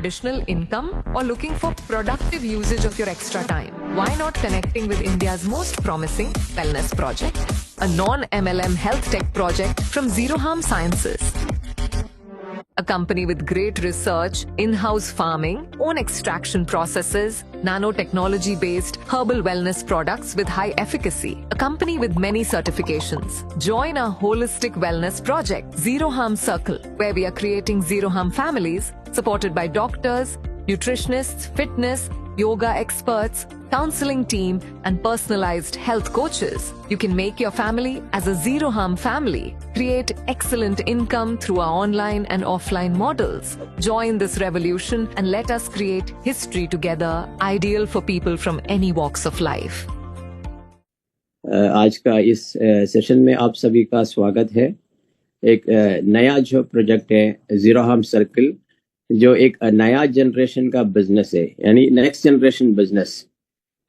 additional income or looking for productive usage of your extra time? Why not connecting with India's most promising wellness project, a non-MLM health tech project from Zero Harm Sciences? A company with great research, in-house farming, own extraction processes, nanotechnology-based herbal wellness products with high efficacy. A company with many certifications. Join our holistic wellness project, Zero Harm Circle, where we are creating zero harm families supported by doctors, nutritionists, fitness, yoga experts, counseling team, and personalized health coaches. You can make your family as a zero harm family. Create excellent income through our online and offline models. Join this revolution and let us create history together, ideal for people from any walks of life. आज का इस session में आप सभी का स्वागत है। एक नया जो प्रोजेक्ट है जीरो हार्म सर्कल, जो एक नया जनरेशन का बिजनेस है, यानी नेक्स्ट जनरेशन बिजनेस।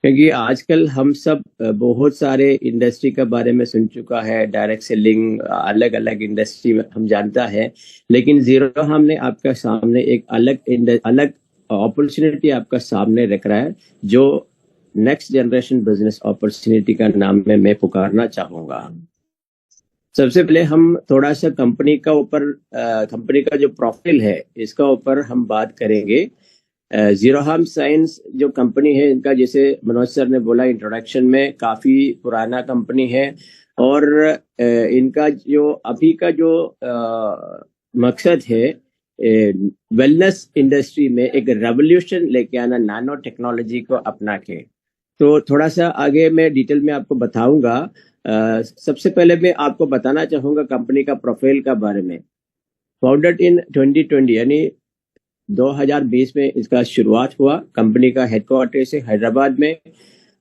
क्योंकि आजकल हम सब बहुत सारे इंडस्ट्री के बारे में सुन चुका है, डायरेक्ट सेलिंग, अलग अलग इंडस्ट्री में हम जानता है, लेकिन जीरो हार्म ने आपका सामने एक अलग अपॉर्चुनिटी आपका सामने रख रहा है, जो नेक्स्ट जनरेशन बिजनेस अपॉर्चुनिटी का नाम में मैं पुकारना चाहूंगा। सबसे पहले हम थोड़ा सा कंपनी का जो प्रोफाइल है इसका ऊपर हम बात करेंगे। जीरो हार्म साइंस जो कंपनी है, इनका जैसे मनोज सर ने बोला इंट्रोडक्शन में, काफी पुराना कंपनी है और इनका जो अभी का जो मकसद है वेलनेस इंडस्ट्री में एक रेवोल्यूशन लेके आना, नैनो टेक्नोलॉजी को अपना के। तो थोड़ा सा आगे मैं डिटेल में आपको बताऊंगा। सबसे पहले मैं आपको बताना चाहूंगा कंपनी का प्रोफाइल का बारे में। फाउंडेड इन 2020 यानी 2020 में इसका शुरुआत हुआ। कंपनी का हेडक्वार्टर है हैदराबाद में।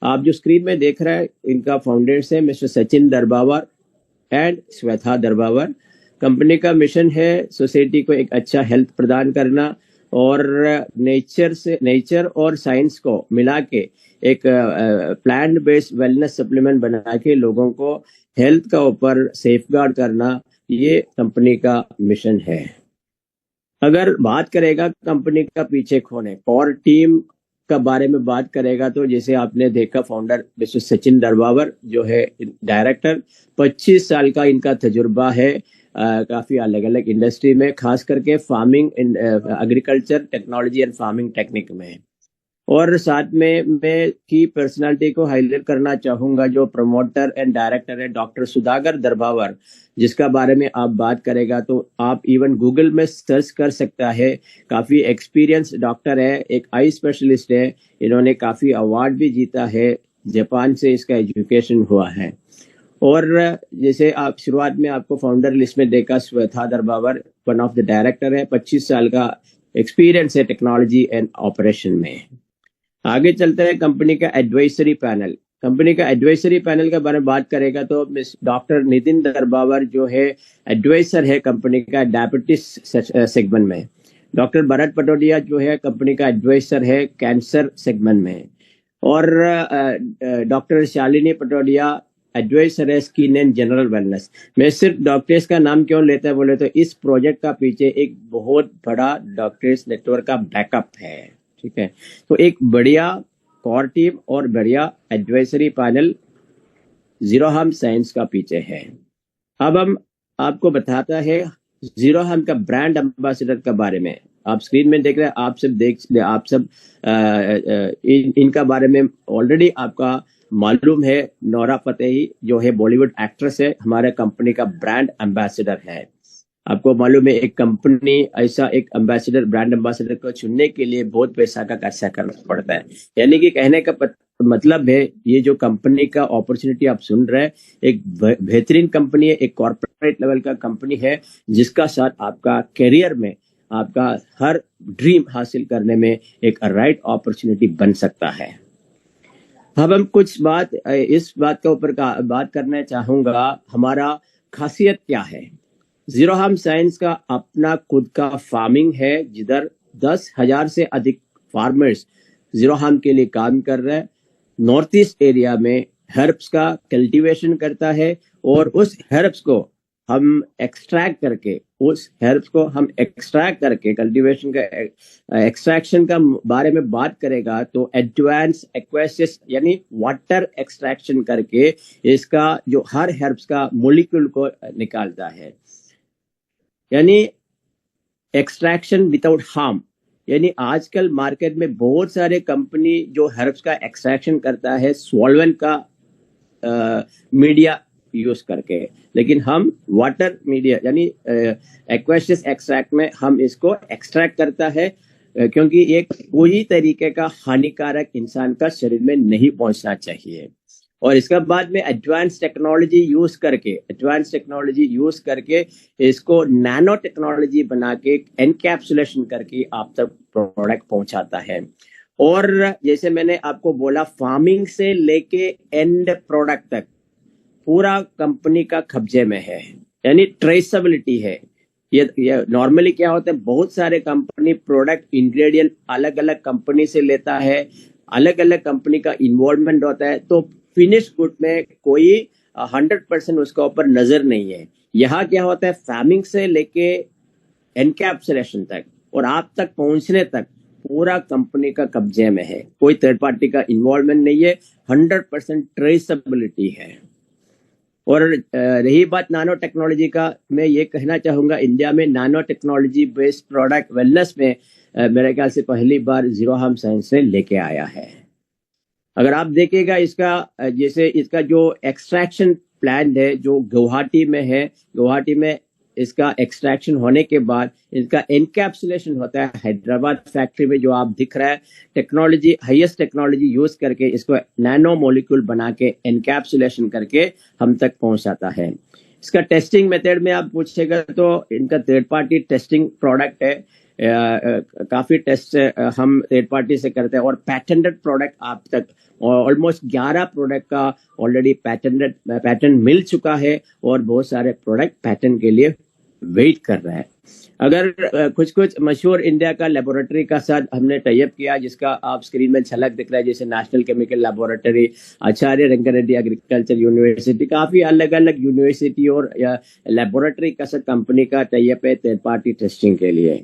आप जो स्क्रीन में देख रहे हैं, इनका फाउंडर्स है मिस्टर सचिन दरबावर एंड श्वेता दरबावर। कंपनी का मिशन है सोसाइटी को एक अच्छा हेल्थ प्रदान करना और नेचर और साइंस को मिला के एक प्लांट बेस्ड वेलनेस सप्लीमेंट बना के लोगों को हेल्थ का ऊपर सेफगार्ड करना, ये कंपनी का मिशन है। अगर बात करेगा कंपनी का पीछे कौन है, कोर टीम का बारे में बात करेगा, तो जैसे आपने देखा फाउंडर मिस्टर सचिन दरबावर जो है डायरेक्टर, 25 साल का इनका तजुर्बा है काफी अलग अलग इंडस्ट्री में, खास करके farming, agriculture technology and farming technique में। और साथ में मैं की पर्सनालिटी को हाईलाइट करना चाहूंगा, जो प्रमोटर एंड डायरेक्टर है डॉक्टर सुधाकर दरबावर, जिसका बारे में आप बात करेगा तो आप इवन गूगल में सर्च कर सकता है। काफी एक्सपीरियंस डॉक्टर है, एक आई स्पेशलिस्ट है, इन्होंने काफी अवार्ड भी जीता है, जापान से इसका एजुकेशन हुआ है। और जैसे आप शुरुआत में आपको फाउंडर लिस्ट में देखा, Shweta Darbavar one of the director है, 25 साल का एक्सपीरियंस है टेक्नोलॉजी एंड ऑपरेशन में। आगे चलते हैं कंपनी का एडवाइजरी पैनल। कंपनी का एडवाइजरी पैनल के बारे में बात करेगा तो मिस डॉक्टर नितिन दरबावर जो है एडवाइजर है कंपनी का डायबिटीज सेगमेंट में। डॉक्टर भरत पटोडिया जो है कंपनी का एडवाइजर है कैंसर सेगमेंट में। और डॉक्टर शालिनी पटोडिया एडवाइजर है स्किन एंड जनरल वेलनेस। मैं सिर्फ डॉक्टर्स का नाम क्यों लेता है बोले तो इस प्रोजेक्ट का पीछे एक बहुत बड़ा डॉक्टर्स नेटवर्क का बैकअप है, ठीक है। तो एक बढ़िया कोर टीम और बढ़िया advisory panel zero harm science का पीछे है। अब हम आपको बताता है जीरो हार्म का ब्रांड एम्बेसडर के बारे में। आप स्क्रीन में देख रहे हैं, आप सब इनका बारे में ऑलरेडी आपका मालूम है। नोरा फतेही जो है बॉलीवुड एक्ट्रेस है, हमारे कंपनी का ब्रांड एम्बेसडर है। आपको मालूम है एक कंपनी ऐसा एक एम्बेसडर, ब्रांड एम्बेसडर को चुनने के लिए बहुत पैसा का खर्चा करना पड़ता है। यानी कि कहने का मतलब है, ये जो कंपनी का अपॉर्चुनिटी आप सुन रहे हैं, एक बेहतरीन कंपनी है, एक कॉर्पोरेट लेवल का कंपनी है, जिसका साथ आपका करियर में आपका हर ड्रीम हासिल करने में एक राइट अपॉर्चुनिटी बन सकता है। अब हम कुछ इस बात के ऊपर बात करना चाहूंगा, हमारा खासियत क्या है। जीरो हार्म साइंस का अपना खुद का फार्मिंग है, जिधर 10,000 से अधिक फार्मर्स जीरो हार्म के लिए काम कर रहे हैं। नॉर्थ ईस्ट एरिया में हर्ब्स का कल्टीवेशन करता है और उस हर्ब्स को हम एक्सट्रैक्ट करके, उस हर्ब्स को हम एक्सट्रैक्ट करके, कल्टीवेशन का एक्सट्रैक्शन का बारे में बात करेगा तो एडवांस एक्वेसिस यानी वाटर एक्सट्रैक्शन करके इसका जो हर हर्ब्स का मोलिक्यूल को निकालता है, यानी एक्सट्रैक्शन विदाउट हार्म। यानी आजकल मार्केट में बहुत सारे कंपनी जो हर्ब्स का एक्सट्रैक्शन करता है सॉल्वेंट का मीडिया यूज करके, लेकिन हम वाटर मीडिया यानी एक्वेसिस एक्सट्रैक्ट में हम इसको एक्सट्रैक्ट करता है, क्योंकि ये कोई तरीके का हानिकारक इंसान का शरीर में नहीं पहुंचना चाहिए। और इसका बाद में एडवांस टेक्नोलॉजी यूज करके इसको नैनो टेक्नोलॉजी बना के एनकैप्सुलेशन करके आप तक प्रोडक्ट पहुंचाता है। और जैसे मैंने आपको बोला, फार्मिंग से लेके एंड प्रोडक्ट तक पूरा कंपनी का कब्जे में है, यानी ट्रेसेबिलिटी है। ये नॉर्मली क्या होता है, बहुत सारे कंपनी प्रोडक्ट इंग्रेडिएंट अलग अलग कंपनी से लेता है, अलग अलग कंपनी का इन्वॉल्वमेंट होता है, तो फिनिश गुड में कोई 100% उसका ऊपर नजर नहीं है। यहाँ क्या होता है, फार्मिंग से लेके एनकैप्सुलेशन तक और आप तक पहुंचने तक पूरा कंपनी का कब्जे में है, कोई थर्ड पार्टी का इन्वॉल्वमेंट नहीं है, 100% ट्रेसेबिलिटी है। और रही बात नानो टेक्नोलॉजी का, मैं ये कहना चाहूंगा इंडिया में नानो टेक्नोलॉजी बेस्ड प्रोडक्ट वेलनेस में मेरे ख्याल से पहली बार जीरो हार्म साइंस से लेके आया है। अगर आप देखिएगा इसका, जैसे इसका जो एक्सट्रैक्शन प्लांट है जो गुवाहाटी में है, गुवाहाटी में इसका एक्सट्रैक्शन होने के बाद इसका एनकैप्सुलेशन होता है हैदराबाद फैक्ट्री में, जो आप दिख रहा है टेक्नोलॉजी, हाईएस्ट टेक्नोलॉजी यूज करके इसको नैनो मॉलिक्यूल बना के एनकैप्सुलेशन करके हम तक पहुंचाता है। इसका टेस्टिंग मेथड में आप पूछेगा तो इनका थर्ड पार्टी टेस्टिंग प्रोडक्ट है, काफी टेस्ट हम थर्ड पार्टी से करते हैं और पैटेंटेड प्रोडक्ट आप तक ऑलमोस्ट 11 प्रोडक्ट का ऑलरेडी पैटेंट मिल चुका है और बहुत सारे प्रोडक्ट पैटेंट के लिए वेट कर रहा है। अगर कुछ मशहूर इंडिया का लेबोरेटरी का साथ हमने टाइप किया, जिसका आप स्क्रीन में झलक दिख रहा है, जैसे नेशनल केमिकल लेबोरेटरी, आचार्य रंगारेड्डी एग्रीकल्चर यूनिवर्सिटी, काफी अलग अलग यूनिवर्सिटी और लेबोरेटरी का साथ कंपनी का टाइप है थर्ड पार्टी टेस्टिंग के लिए।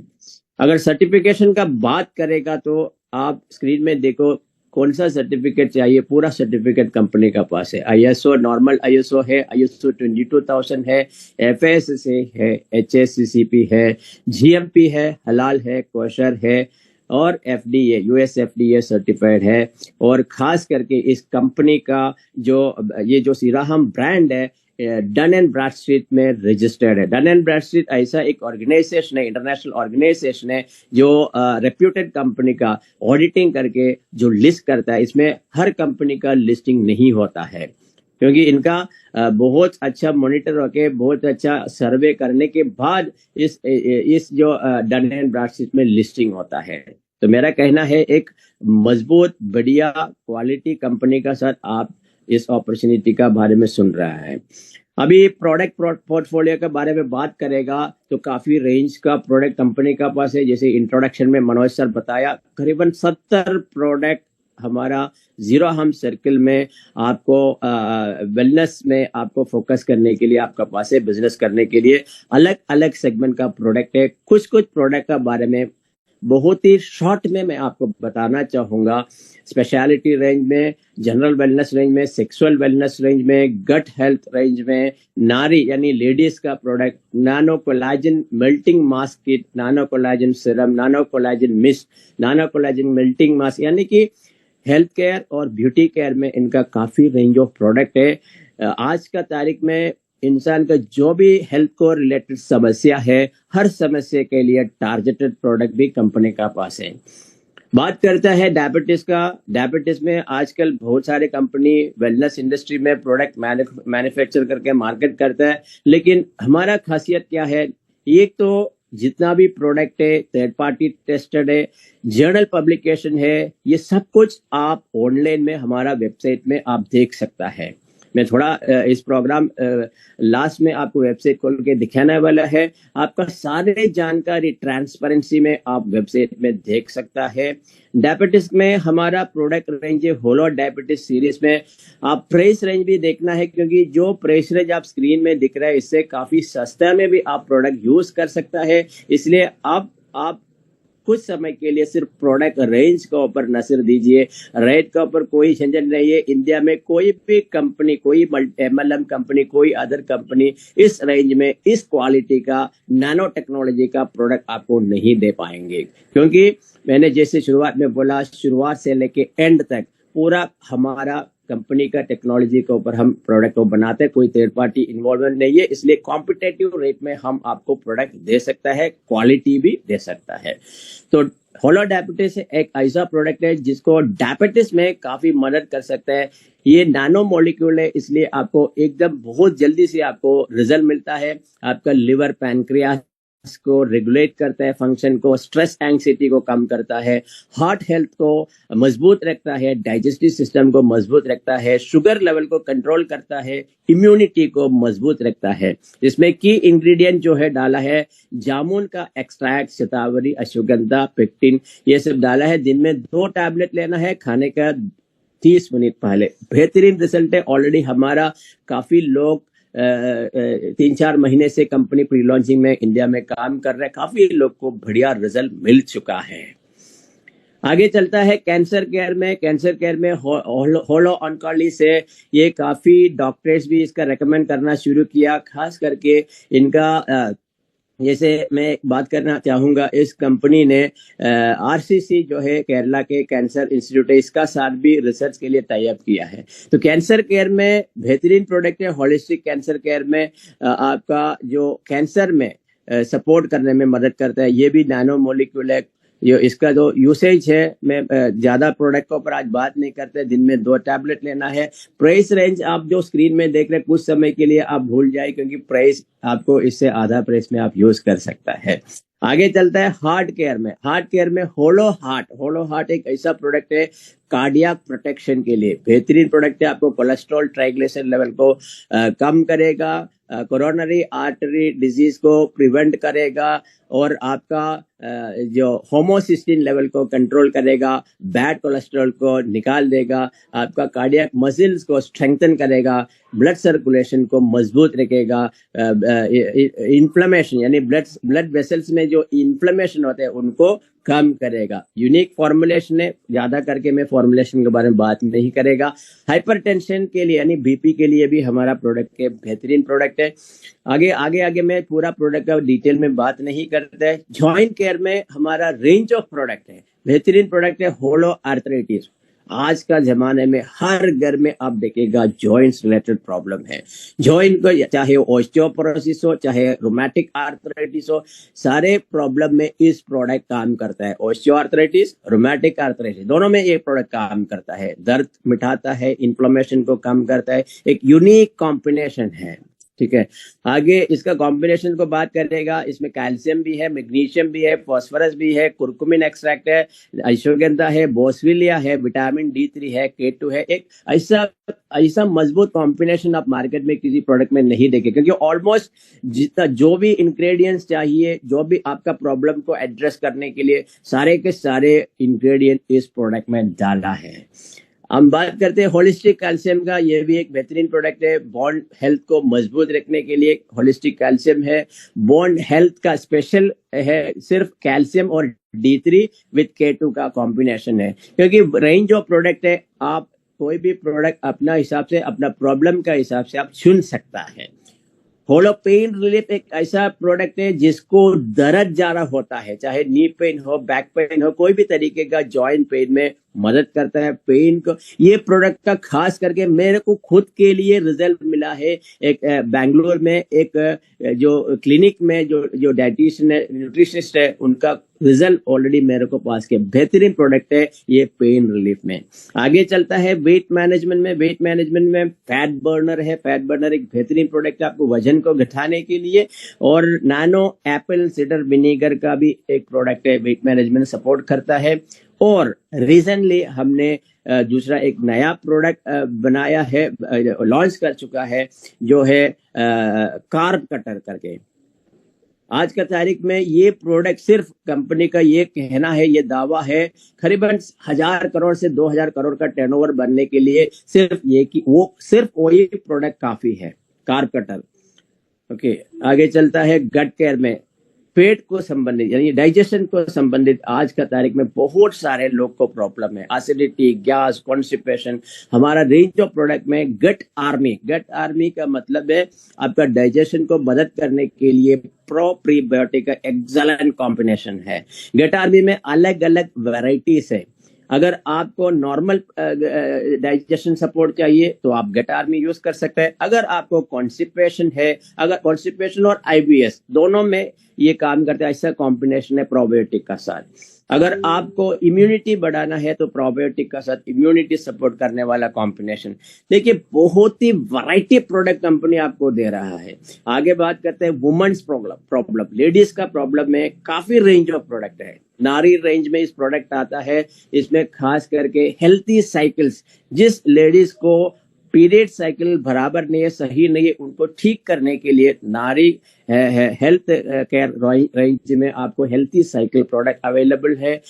अगर सर्टिफिकेशन का बात करेगा तो आप स्क्रीन में देखो कौन सा सर्टिफिकेट चाहिए, पूरा सर्टिफिकेट कंपनी का पास है। आईएसओ, नॉर्मल आईएसओ है, आईएसओ 22000 है, एफएसएसए है, एचएससीसीपी है, जीएमपी है, हलाल है, कोशर है और एफडीए, यूएस एफडीए सर्टिफाइड है। और खास करके इस कंपनी का ये जो सीराहम ब्रांड है डन एंड ब्रैडस्ट्रीट में रजिस्टर्ड है। डन एंड ब्रैडस्ट्रीट ऐसा एक ऑर्गेनाइजेशन है, इंटरनेशनल ऑर्गेनाइजेशन है, जो रेप्यूटेड कंपनी का ऑडिटिंग करके जो लिस्ट करता है। इसमें हर कंपनी का लिस्टिंग नहीं होता है, क्योंकि इनका बहुत अच्छा मॉनिटर होके, बहुत अच्छा सर्वे करने के बाद इस जो डन एंड ब्रैडस्ट्रीट में लिस्टिंग होता है। तो मेरा कहना है एक मजबूत बढ़िया क्वालिटी कंपनी का साथ आप इस अपॉर्चुनिटी का बारे में सुन रहा है। अभी प्रोडक्ट पोर्टफोलियो के बारे में बात करेगा तो काफी रेंज का प्रोडक्ट कंपनी का पास है। जैसे इंट्रोडक्शन में मनोज सर बताया, करीबन 70 प्रोडक्ट हमारा जीरो हार्म सर्किल में आपको वेलनेस में आपको फोकस करने के लिए आपका पास है, बिजनेस करने के लिए अलग अलग सेगमेंट का प्रोडक्ट है। कुछ प्रोडक्ट का बारे में बहुत ही शॉर्ट में मैं आपको बताना चाहूंगा। स्पेशलिटी रेंज में, जनरल वेलनेस रेंज में, सेक्सुअल वेलनेस रेंज में, गट हेल्थ रेंज में, नारी यानी लेडीज का प्रोडक्ट, नानो कोलाजन मेल्टिंग मास्क किट, नानो कोलाजन सिरम, नानो कोलाजन मिस्ट, नानो कोलाजन मेल्टिंग मास्क, यानी कि हेल्थ केयर और ब्यूटी केयर में इनका काफी रेंज ऑफ प्रोडक्ट है। आज का तारीख में इंसान का जो भी हेल्थ को रिलेटेड समस्या है, हर समस्या के लिए टारगेटेड प्रोडक्ट भी कंपनी का पास है। बात करता है डायबिटीज का। डायबिटीज में आजकल बहुत सारे कंपनी वेलनेस इंडस्ट्री में प्रोडक्ट मैन्युफैक्चर करके मार्केट करता है, लेकिन हमारा खासियत क्या है, एक तो जितना भी प्रोडक्ट है थर्ड पार्टी टेस्टेड है, जर्नल पब्लिकेशन है, ये सब कुछ आप ऑनलाइन में हमारा वेबसाइट में आप देख सकता है। मैं थोड़ा इस प्रोग्राम लास्ट में आपको वेबसाइट खोल के दिखाने वाला है। आपका सारे जानकारी ट्रांसपेरेंसी में आप वेबसाइट में देख सकता है। डायबिटीज में हमारा प्रोडक्ट रेंज है होलो डायबिटीज सीरीज में। आप प्राइस रेंज भी देखना है, क्योंकि जो प्राइस रेंज आप स्क्रीन में दिख रहा है इससे काफी सस्ता में भी आप प्रोडक्ट यूज कर सकता है। इसलिए अब आप कुछ समय के लिए सिर्फ प्रोडक्ट रेंज के ऊपर नजर दीजिए, रेट के ऊपर कोई झंझट नहीं है। इंडिया में कोई भी कंपनी, कोई MLM कंपनी, कोई अदर कंपनी इस रेंज में इस क्वालिटी का नैनो टेक्नोलॉजी का प्रोडक्ट आपको नहीं दे पाएंगे, क्योंकि मैंने जैसे शुरुआत में बोला, शुरुआत से लेके एंड तक पूरा हमारा कंपनी का टेक्नोलॉजी के ऊपर हम प्रोडक्ट को बनाते हैं, कोई थर्ड पार्टी इन्वॉल्वमेंट नहीं है। इसलिए कॉम्पिटेटिव रेट में हम आपको प्रोडक्ट दे सकता है, क्वालिटी भी दे सकता है। तो होलो डायबिटीज एक ऐसा प्रोडक्ट है जिसको डायबिटीज में काफी मदद कर सकता है। ये नैनो मॉलिक्यूल है, इसलिए आपको एकदम बहुत जल्दी से आपको रिजल्ट मिलता है। आपका लिवर, पैनक्रियास को रेगुलेट करता है, फंक्शन को, स्ट्रेस एंग्जाइटी को कम करता है, हार्ट हेल्थ को मजबूत रखता है, डाइजेस्टिव सिस्टम को मजबूत रखता है, शुगर लेवल को कंट्रोल करता है, इम्यूनिटी को मजबूत रखता है। इसमें की इंग्रेडिएंट जो है डाला है जामुन का एक्सट्रैक्ट, शतावरी, अश्वगंधा, पेक्टिन, ये सब डाला है। दिन में 2 टैबलेट लेना है खाने का 30 मिनट पहले। बेहतरीन रिजल्ट है। ऑलरेडी हमारा काफी लोग 3-4 महीने से कंपनी प्री लॉन्चिंग में इंडिया में काम कर रहे हैं, काफी लोग को बढ़िया रिजल्ट मिल चुका है। आगे चलता है कैंसर केयर में। कैंसर केयर में होलो ऑन्कोलॉजी से ये काफी डॉक्टर्स भी इसका रेकमेंड करना शुरू किया, खास करके इनका जैसे मैं बात करना चाहूंगा, इस कंपनी ने RCC जो है केरला के कैंसर इंस्टीट्यूट है, इसका साथ भी रिसर्च के लिए टाई अप किया है। तो कैंसर केयर में बेहतरीन प्रोडक्ट है। होलिस्टिक कैंसर केयर में आपका जो कैंसर में सपोर्ट करने में मदद करता है। ये भी नैनो मॉलिक्यूल है। ये इसका जो यूसेज है, मैं ज्यादा प्रोडक्ट के ऊपर आज बात नहीं करते, दिन में 2 टैबलेट लेना है। प्राइस रेंज आप जो स्क्रीन में देख रहे हैं कुछ समय के लिए आप भूल जाए, क्योंकि प्राइस आपको इससे आधा प्राइस में आप यूज कर सकता है। आगे चलता है हार्ट केयर में। हार्ट केयर में होलो हार्ट एक ऐसा प्रोडक्ट है कार्डियक प्रोटेक्शन के लिए। बेहतरीन प्रोडक्ट है। आपको कोलेस्ट्रॉल, ट्राइग्लिसराइड लेवल को कम करेगा, कोरोनरी आर्टरी डिजीज को प्रिवेंट करेगा, और आपका जो होमोसिस्टिन लेवल को कंट्रोल करेगा, बैड कोलेस्ट्रॉल को निकाल देगा, आपका कार्डियक मसल्स को स्ट्रेंथन करेगा, ब्लड सर्कुलेशन को मजबूत रखेगा, इन्फ्लेमेशन यानी ब्लड वेसल्स में जो इन्फ्लेमेशन होते हैं उनको कम करेगा। यूनिक फॉर्मुलेशन है, ज्यादा करके मैं फॉर्मुलेशन के बारे में बात नहीं करेगा। हाइपरटेंशन के लिए यानी BP के लिए भी हमारा प्रोडक्ट के बेहतरीन प्रोडक्ट है। आगे मैं पूरा प्रोडक्ट का डिटेल में बात नहीं करते हैं। जॉइंट केयर में हमारा रेंज ऑफ प्रोडक्ट है, बेहतरीन प्रोडक्ट है। होलो आर्थराइटिस, आज का जमाने में हर घर में आप देखेगा जॉइंट्स रिलेटेड प्रॉब्लम है। जॉइंट को चाहे ऑस्टियोपोरोसिस हो, चाहे रोमैटिक आर्थराइटिस हो, सारे प्रॉब्लम में इस प्रोडक्ट काम करता है। ऑस्टियो आर्थराइटिस, रोमैटिक आर्थराइटिस, दोनों में ये प्रोडक्ट काम करता है। दर्द मिटाता है, इन्फ्लेमेशन को कम करता है। एक यूनिक कॉम्बिनेशन है, ठीक है। आगे इसका कॉम्बिनेशन को बात करेगा, इसमें कैल्शियम भी है, मैग्नीशियम भी है, फास्फोरस भी है, कुरकुमिन एक्सट्रैक्ट है, अश्वगंधा है, बोसविलिया है, विटामिन D3 है, K2 है। एक ऐसा मजबूत कॉम्बिनेशन आप मार्केट में किसी प्रोडक्ट में नहीं देखेंगे, क्योंकि ऑलमोस्ट जितना जो भी इंग्रेडिएंट्स चाहिए, जो भी आपका प्रॉब्लम को एड्रेस करने के लिए सारे के सारे इंग्रेडिएंट इस प्रोडक्ट में डाला है। हम बात करते हैं होलिस्टिक कैल्शियम का। ये भी एक बेहतरीन प्रोडक्ट है। बोन हेल्थ को मजबूत रखने के लिए होलिस्टिक कैल्शियम है। बोन हेल्थ का स्पेशल है, सिर्फ कैल्शियम और D3 विद K2 का कॉम्बिनेशन है। क्योंकि रेंज ऑफ प्रोडक्ट है, आप कोई भी प्रोडक्ट अपना हिसाब से, अपना प्रॉब्लम का हिसाब से आप चुन सकता है। होलो पेन रिलीफ एक ऐसा प्रोडक्ट है जिसको दर्द ज्यादा होता है, चाहे नी पेन हो, बैक पेन हो, कोई भी तरीके का जॉइंट पेन में मदद करता है पेन को। ये प्रोडक्ट का खास करके मेरे को खुद के लिए रिजल्ट मिला है। एक बेंगलोर में एक जो क्लिनिक में जो डाइटिशियन है, न्यूट्रिशनिस्ट है, उनका रिजल्ट ऑलरेडी मेरे को पास के बेहतरीन प्रोडक्ट है ये पेन रिलीफ में। आगे चलता है वेट मैनेजमेंट में। वेट मैनेजमेंट में फैट बर्नर है। फैट बर्नर एक बेहतरीन प्रोडक्ट है आपको वजन को घटाने के लिए। और नानो एप्पल सिडर विनेगर का भी एक प्रोडक्ट है, वेट मैनेजमेंट सपोर्ट करता है। और रिसेंटली हमने दूसरा एक नया प्रोडक्ट बनाया है, लॉन्च कर चुका है, जो है कार्ब कटर करके। आज का तारीख में ये प्रोडक्ट सिर्फ कंपनी का ये कहना है, ये दावा है, करीबन 1000 करोड़ से 2000 करोड़ का टर्नओवर बनने के लिए सिर्फ ये कि वो सिर्फ वही प्रोडक्ट काफी है, कार्ब कटर। ओके, आगे चलता है गट केयर में। पेट को संबंधित यानी डाइजेशन को संबंधित आज का तारीख में बहुत सारे लोग को प्रॉब्लम है, एसिडिटी, गैस, कॉन्स्टिपेशन। हमारा रेंज ऑफ प्रोडक्ट में गट आर्मी का मतलब है आपका डाइजेशन को मदद करने के लिए प्रो प्रीबायोटिक का एक्सेलेंट कॉम्बिनेशन है। गट आर्मी में अलग अलग वेराइटीज है। अगर आपको नॉर्मल डाइजेशन सपोर्ट चाहिए तो आप गट आर्मी यूज कर सकते हैं। अगर आपको कॉन्स्टिपेशन है, अगर कॉन्स्टिपेशन और आईबीएस दोनों में ये काम करते हैं, ऐसा कॉम्बिनेशन है प्रोबायोटिक का साथ। अगर आपको इम्यूनिटी बढ़ाना है तो प्रोबायोटिक का साथ इम्यूनिटी सपोर्ट करने वाला कॉम्बिनेशन। देखिए बहुत ही वैरायटी प्रोडक्ट कंपनी आपको दे रहा है। आगे बात करते हैं वुमेन्स प्रॉब्लम, लेडीज का प्रॉब्लम में काफी रेंज ऑफ प्रोडक्ट है। नारी रेंज में इस प्रोडक्ट आता है। इसमें खास करके हेल्थी साइकिल्स, जिस लेडीज को पीरियड साइकिल बराबर नहीं है, सही नहीं है, उनको ठीक करने के लिए नारी हेल्थ केयर रेंज में आपको हेल्थी साइकिल प्रोडक्ट अवेलेबल है।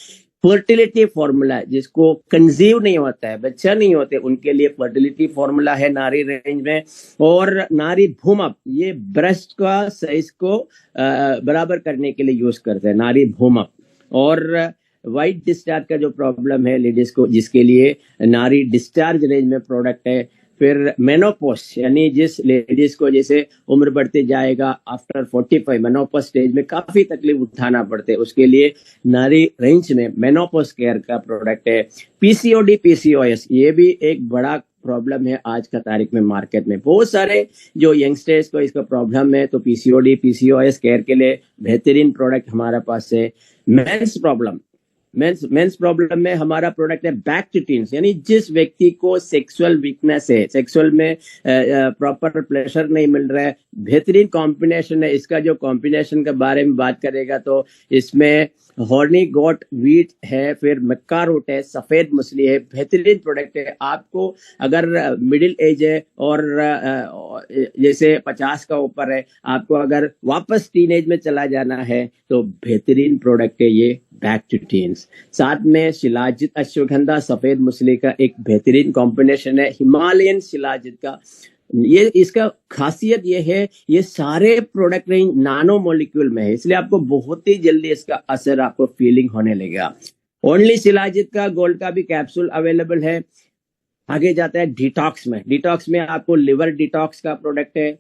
फर्टिलिटी फॉर्मूला, जिसको कंसीव नहीं होता है, बच्चा नहीं होते, उनके लिए फर्टिलिटी फॉर्मूला है नारी रेंज में। और नारी भूमप, ये ब्रेस्ट का साइज को बराबर करने के लिए यूज करते हैं, नारी भूमप। और वाइट डिस्चार्ज का जो प्रॉब्लम है लेडीज को, जिसके लिए नारी डिस्चार्ज रेंज में प्रोडक्ट है। फिर मेनोपॉज, यानी जिस लेडीज को जैसे उम्र बढ़ते जाएगा आफ्टर 45 मेनोपॉज स्टेज में काफी तकलीफ उठाना पड़ते हैं, उसके लिए नारी रेंज में मेनोपॉज केयर का प्रोडक्ट है। पीसीओडी पीसीओएस, ये भी एक बड़ा प्रॉब्लम है आज का तारीख में मार्केट में। बहुत सारे जो यंगस्टर्स को इसका प्रॉब्लम है, तो पीसीओडी पीसीओएस केयर के लिए बेहतरीन प्रोडक्ट हमारे पास है। मेंस प्रॉब्लम में हमारा प्रोडक्ट है बैक टू टीन्स, यानी जिस व्यक्ति को सेक्सुअल वीकनेस है, सेक्सुअल में प्रॉपर प्लेजर नहीं मिल रहा है, बेहतरीन कॉम्बिनेशन है। इसका जो कॉम्बिनेशन के बारे में बात करेगा तो इसमें हॉर्नी गोट वीट है, फिर मक्का रूट है, सफेद मछली है, बेहतरीन प्रोडक्ट है। आपको अगर मिडिल एज है और जैसे 50 का ऊपर है, आपको अगर वापस टीनेज में चला जाना है तो बेहतरीन प्रोडक्ट है ये बैक टू टीन्स। साथ में शिलाजित अश्वगंधा सफेद मछली का एक बेहतरीन कॉम्बिनेशन है, हिमालयन शिलाजित का। ये इसका खासियत ये है, ये सारे प्रोडक्ट रेंज नानो मॉलिक्यूल में है, इसलिए आपको बहुत ही जल्दी इसका असर, आपको फीलिंग होने लगेगा। ओनली शिलाजित का गोल्ड का भी कैप्सूल अवेलेबल है। आगे जाता है डिटॉक्स में। डिटॉक्स में आपको लिवर डिटॉक्स का प्रोडक्ट है,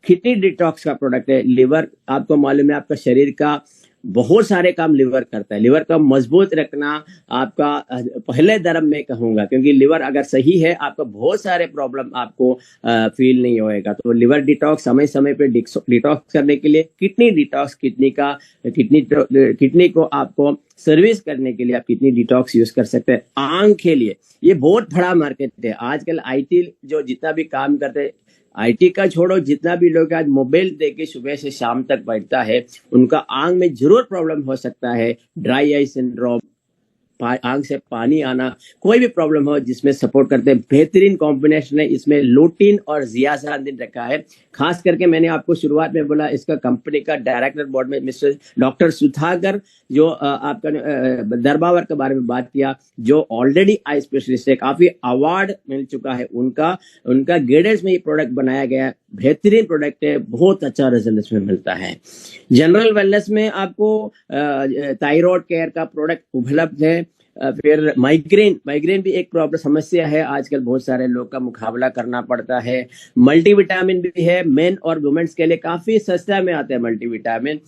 किडनी डिटॉक्स का प्रोडक्ट है। लिवर आपको मालूम है आपका शरीर का बहुत सारे काम लिवर करता है। लिवर का मजबूत रखना आपका पहले धर्म में कहूंगा, क्योंकि लिवर अगर सही है आपका बहुत सारे प्रॉब्लम आपको फील नहीं होएगा। तो लिवर डिटॉक्स समय समय पे डिटॉक्स करने के लिए, किडनी डिटॉक्स, किडनी को आपको सर्विस करने के लिए आप किडनी डिटॉक्स यूज कर सकते हैं। आंख के लिए ये बहुत बड़ा मार्केट है। आजकल आईटी जो जितना भी काम करते हैं, आईटी का छोड़ो, जितना भी लोग आज मोबाइल देके सुबह से शाम तक बैठता है, उनका आंख में जरूर प्रॉब्लम हो सकता है। ड्राई आई सिंड्रोम, आंख से पानी आना, कोई भी प्रॉब्लम हो जिसमें सपोर्ट करते हैं। बेहतरीन कॉम्बिनेशन है, इसमें लूटिन और जियासाल्डिन रखा है। खास करके मैंने आपको शुरुआत में बोला, इसका कंपनी का डायरेक्टर बोर्ड में मिस्टर डॉक्टर सुधाकर, जो आपका दरबावर के बारे में बात किया, जो ऑलरेडी आई स्पेशलिस्ट है, काफी अवार्ड मिल चुका है उनका गाइडेंस में ये प्रोडक्ट बनाया गया है। बेहतरीन प्रोडक्ट है, बहुत अच्छा रिजल्ट इसमें मिलता है। जनरल वेलनेस में आपको थायराइड केयर का प्रोडक्ट उपलब्ध है। फिर माइग्रेन भी एक प्रॉब्लम समस्या है, आजकल बहुत सारे लोग का मुकाबला करना पड़ता है। मल्टीविटामिन भी है, मेन और वुमेन्स के लिए काफी सस्ता में आता है मल्टीविटामिन।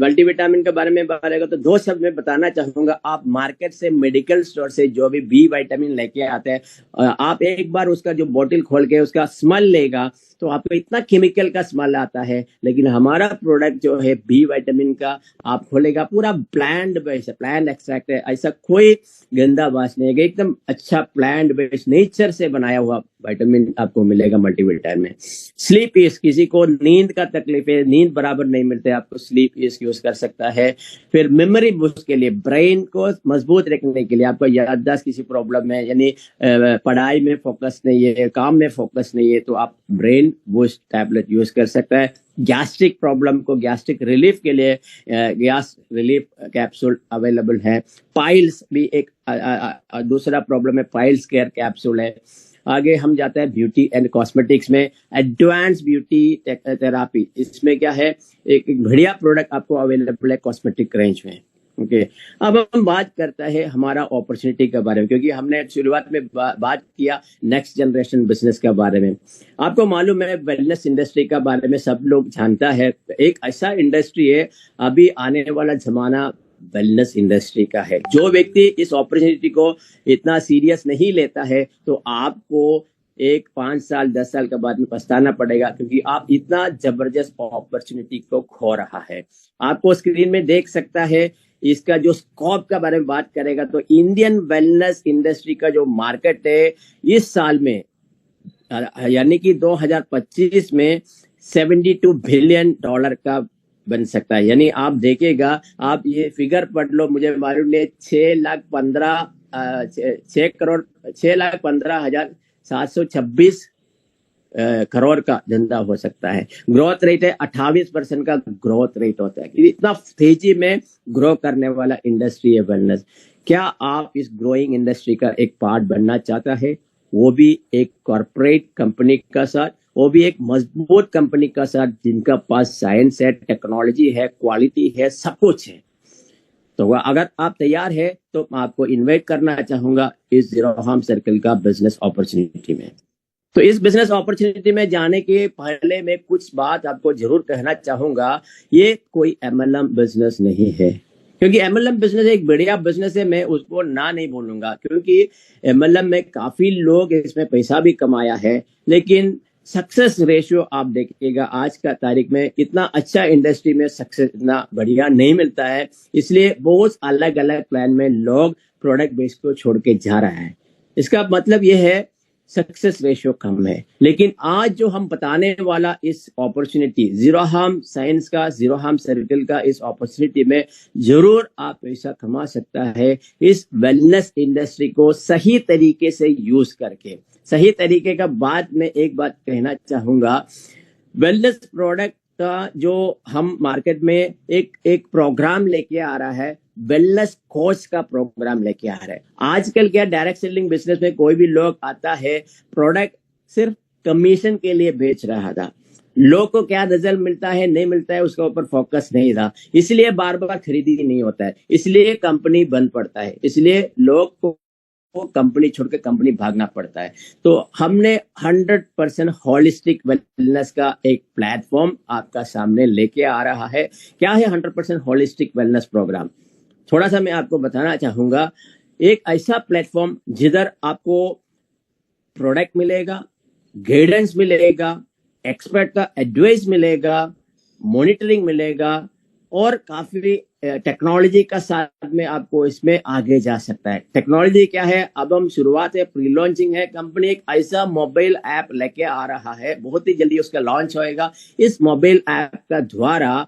मल्टीविटामिन के बारे में बोलेगा तो दो शब्द में बताना चाहूंगा। आप मार्केट से, मेडिकल स्टोर से जो भी बी विटामिन लेके आते हैं, आप एक बार उसका जो बोतल खोल के उसका स्मेल लेगा तो आपको इतना केमिकल का स्मेल आता है, लेकिन हमारा प्रोडक्ट जो है बी विटामिन का, आप खोलेगा पूरा प्लांट बेस्ड, प्लांट एक्सट्रैक्ट है, ऐसा कोई गंदा वास नहीं है, एकदम अच्छा प्लांट बेस्ड नेचर से बनाया हुआ विटामिन आपको मिलेगा मल्टीविटामिन में। स्लीप ईस्ट, किसी को नींद का तकलीफ है, नींद बराबर नहीं मिलते, आपको स्लीप ईस्ट यूज कर सकता है। फिर मेमोरी बूस्ट के लिए, ब्रेन को मजबूत रखने के लिए, आपका याददाश्त किसी प्रॉब्लम है, यानी पढ़ाई में फोकस नहीं है, काम में फोकस नहीं है, तो आप ब्रेन बूस्ट टैबलेट यूज कर सकता है। गैस्ट्रिक प्रॉब्लम को, गैस्ट्रिक रिलीफ के लिए गैस रिलीफ कैप्सूल अवेलेबल है। पाइल्स भी एक दूसरा प्रॉब्लम है, पाइल्स केयर कैप्सूल है। आगे हम जाते हैं ब्यूटी एंड कॉस्मेटिक्स में, एडवांस ब्यूटी थेरापी, इसमें क्या है, एक बढ़िया प्रोडक्ट आपको अवेलेबल है कॉस्मेटिक रेंज में। ओके, अब हम बात करता है हमारा अपॉर्चुनिटी के बारे में, क्योंकि हमने शुरुआत में बात किया नेक्स्ट जनरेशन बिजनेस के बारे में। आपको मालूम है वेलनेस इंडस्ट्री के बारे में सब लोग जानता है, एक ऐसा इंडस्ट्री है, अभी आने वाला जमाना वेलनेस इंडस्ट्री का है। जो व्यक्ति इस अपॉर्चुनिटी को इतना सीरियस नहीं लेता है तो आपको 5 साल 10 साल के बाद में पछताना पड़ेगा, क्योंकि आप इतना जबरदस्त अपॉर्चुनिटी को खो रहा है। आपको स्क्रीन में देख सकता है, इसका जो स्कोप के बारे में बात करेगा तो इंडियन वेलनेस इंडस्ट्री का जो मार्केट है इस साल में, यानी कि 2025 में $72 बिलियन का बन सकता है। यानी आप देखेगा, आप ये फिगर पढ़ लो, मुझे मालूम नहीं, 6,15,726 करोड़ का धंधा हो सकता है। ग्रोथ रेट है 28% का ग्रोथ रेट होता है। इतना तेजी में ग्रो करने वाला इंडस्ट्री है वेलनेस। क्या आप इस ग्रोइंग इंडस्ट्री का एक पार्ट बनना चाहता है, वो भी एक कॉर्पोरेट कंपनी का साथ, वो भी एक मजबूत कंपनी का साथ जिनका पास साइंस है, टेक्नोलॉजी है, क्वालिटी है, सब कुछ है? तो अगर आप तैयार है तो मैं आपको इन्वाइट करना चाहूंगा इस जीरो हार्म सर्कल का बिजनेस अपॉर्चुनिटी में। तो इस बिजनेस अपॉर्चुनिटी में जाने के पहले मैं कुछ बात आपको जरूर कहना चाहूंगा। ये कोई MLM बिजनेस नहीं है, क्योंकि MLM बिजनेस एक बढ़िया बिजनेस है, मैं उसको ना नहीं बोलूंगा, क्योंकि MLM में काफी लोग इसमें पैसा भी कमाया है, लेकिन सक्सेस रेशियो आप देखिएगा आज का तारीख में इतना अच्छा इंडस्ट्री में सक्सेस इतना बढ़िया नहीं मिलता है। इसलिए बहुत अलग अलग प्लान में लोग प्रोडक्ट बेस को छोड़ के जा रहा है। इसका मतलब यह है सक्सेस रेशियो कम है। लेकिन आज जो हम बताने वाला इस अपॉर्चुनिटी, जीरो हार्म साइंस का, जीरो हार्म सर्कल का, इस अपॉर्चुनिटी में जरूर आप पैसा कमा सकता है इस वेलनेस इंडस्ट्री को सही तरीके से यूज करके। सही तरीके का बात में एक बात कहना चाहूंगा, वेलनेस प्रोडक्ट का जो हम मार्केट में एक प्रोग्राम लेके आ रहा है, वेलनेस कोच का प्रोग्राम लेके आ रहा है। आजकल क्या डायरेक्ट सेलिंग बिजनेस में कोई भी लोग आता है, प्रोडक्ट सिर्फ कमीशन के लिए बेच रहा था, लोग को क्या रिजल्ट मिलता है नहीं मिलता है उसके ऊपर फोकस नहीं था, इसलिए बार बार खरीदी नहीं होता है, इसलिए कंपनी बंद पड़ता है, इसलिए लोग को कंपनी छोड़ के कंपनी भागना पड़ता है। तो हमने 100% होलिस्टिक वेलनेस का एक प्लेटफॉर्म आपका सामने लेके आ रहा है। क्या है 100% होलिस्टिक वेलनेस प्रोग्राम? थोड़ा सा मैं आपको बताना चाहूंगा। एक ऐसा प्लेटफॉर्म जिधर आपको प्रोडक्ट मिलेगा, गाइडेंस मिलेगा, एक्सपर्ट का एडवाइस मिलेगा, मॉनिटरिंग मिलेगा और काफी टेक्नोलॉजी का साथ में आपको इसमें आगे जा सकता है। टेक्नोलॉजी क्या है? अब हम शुरुआत है, प्री लॉन्चिंग है, कंपनी एक ऐसा मोबाइल ऐप लेके आ रहा है, बहुत ही जल्दी उसका लॉन्च होएगा। इस मोबाइल ऐप का द्वारा